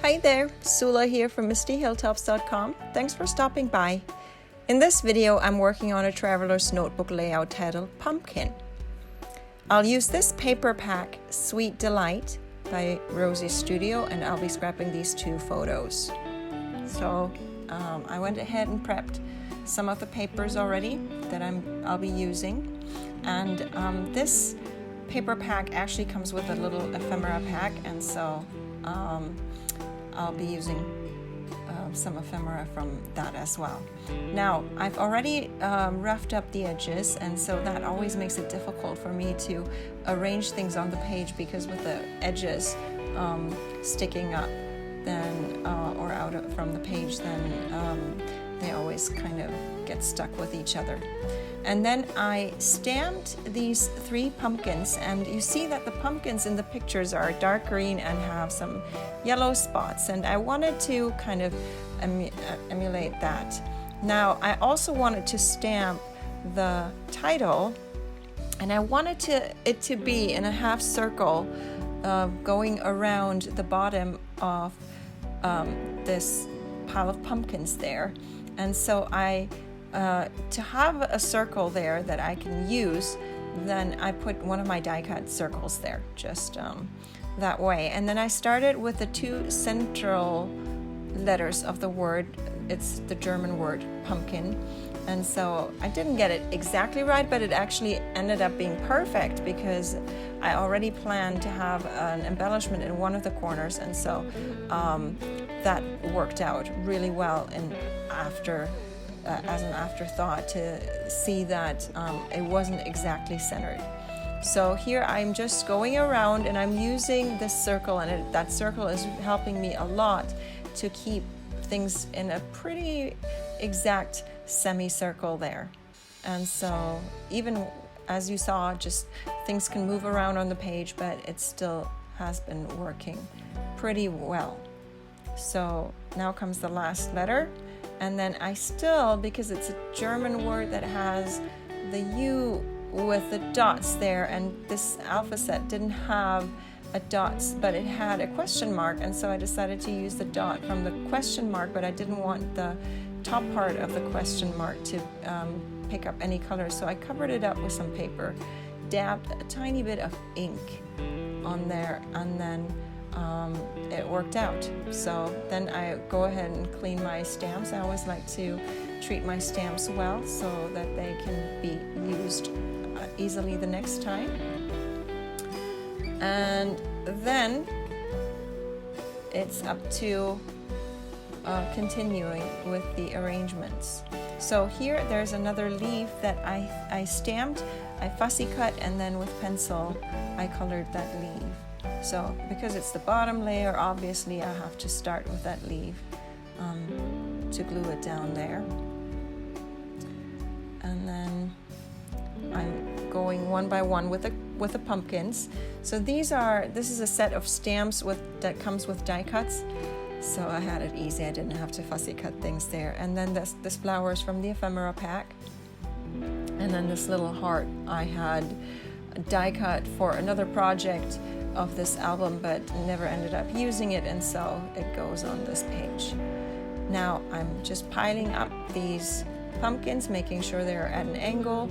Hi there, Sula here from MistyHilltops.com. Thanks for stopping by. In this video, I'm working on a traveler's notebook layout titled Pumpkin. I'll use this paper pack, Sweet Delight by Rosie's Studio, and I'll be scrapping these two photos. So I went ahead and prepped some of the papers already that I'll be using. And this paper pack actually comes with a little ephemera pack, and so I'll be using some ephemera from that as well. Now, I've already roughed up the edges, and so that always makes it difficult for me to arrange things on the page, because with the edges sticking up then or out from the page, then they always kind of get stuck with each other. And then I stamped these three pumpkins, and you see that the pumpkins in the pictures are dark green and have some yellow spots, and I wanted to kind of emulate that. Now, I also wanted to stamp the title, and I wanted it to be in a half circle going around the bottom of this pile of pumpkins there. And so to have a circle there that I can use, then I put one of my die cut circles there, just that way. And then I started with the two central letters of the word. It's the German word pumpkin. And so I didn't get it exactly right, but it actually ended up being perfect, because I already planned to have an embellishment in one of the corners, and so that worked out really well. And as an afterthought, to see that it wasn't exactly centered. So here I'm just going around, and I'm using this circle, and that circle is helping me a lot to keep things in a pretty exact semicircle there. And so even as you saw, just things can move around on the page, but it still has been working pretty well. So now comes the last letter. And then I still, because it's a German word that has the U with the dots there, and this alpha set didn't have a dots, but it had a question mark, and so I decided to use the dot from the question mark, but I didn't want the top part of the question mark to pick up any color, so I covered it up with some paper, dabbed a tiny bit of ink on there, and then it worked out. So then I go ahead and clean my stamps. I always like to treat my stamps well so that they can be used easily the next time. And then it's up to continuing with the arrangements. So here there's another leaf that I stamped, I fussy cut, and then with pencil I colored that leaf. So because it's the bottom layer, obviously I have to start with that leaf to glue it down there. And then I'm going one by one with the pumpkins. So this is a set of stamps that comes with die cuts. So I had it easy, I didn't have to fussy cut things there. And then this flower is from the ephemera pack. And then this little heart I had die cut for another project of this album, but never ended up using it, and so it goes on this page. Now I'm just piling up these pumpkins, making sure they're at an angle,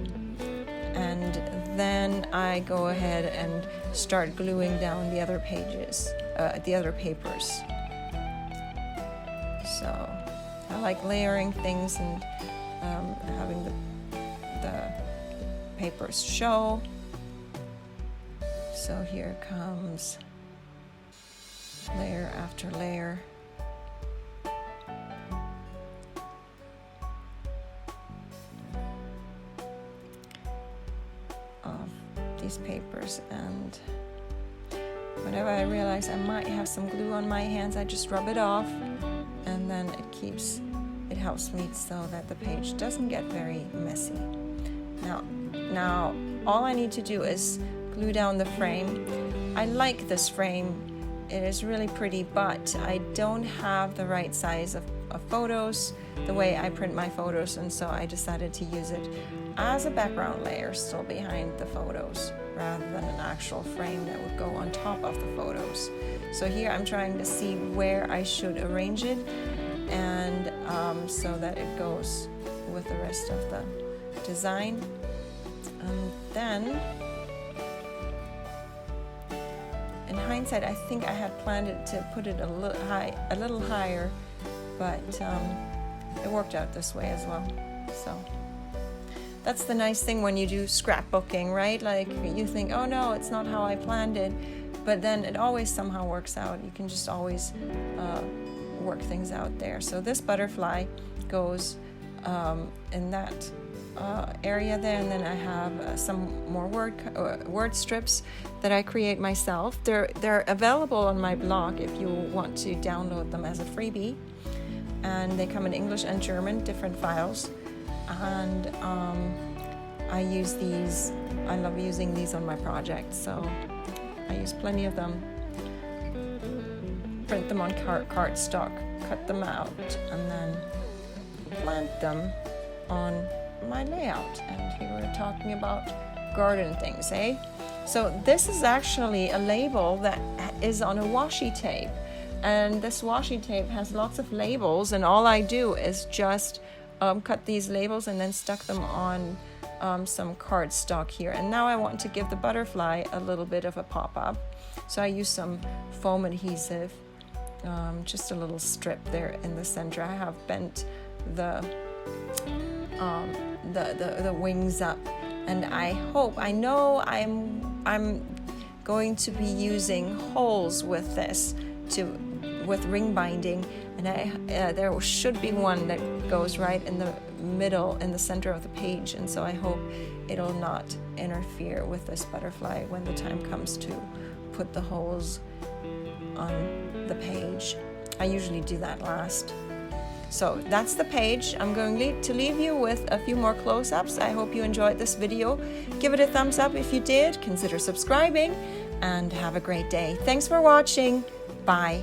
and then I go ahead and start gluing down the other pages, the other papers. So I like layering things and having the papers show. So here comes layer after layer of these papers, and whenever I realize I might have some glue on my hands, I just rub it off, and then it helps me so that the page doesn't get very messy. Now all I need to do is glue down the frame. I like this frame. It is really pretty, but I don't have the right size of photos the way I print my photos, and so I decided to use it as a background layer still behind the photos. rather than an actual frame that would go on top of the photos. So here I'm trying to see where I should arrange it, and so that it goes with the rest of the design. And then in hindsight, I think I had planned it to put it a little higher, but it worked out this way as well. So that's the nice thing when you do scrapbooking, right? Like you think, oh no, it's not how I planned it, but then it always somehow works out. You can just always work things out there. So this butterfly goes in that area there, and then I have some more word strips that I create myself. They're available on my blog if you want to download them as a freebie, and they come in English and German, different files. And I use these. I love using these on my projects, so I use plenty of them. Print them on cardstock, cut them out, and then plant them on my layout. And here we're talking about garden things, eh? So this is actually a label that is on a washi tape, and this washi tape has lots of labels, and all I do is just cut these labels and then stuck them on some cardstock here. And now I want to give the butterfly a little bit of a pop-up, so I use some foam adhesive, just a little strip there in the center. I have bent the wings up, and I know I'm going to be using holes with this with ring binding, and there should be one that goes right in the middle, in the center of the page, and so I hope it'll not interfere with this butterfly when the time comes to put the holes on the page. I usually do that last. So that's the page. I'm going to leave you with a few more close-ups. I hope you enjoyed this video. Give it a thumbs up if you did. Consider subscribing, and have a great day. Thanks for watching. Bye.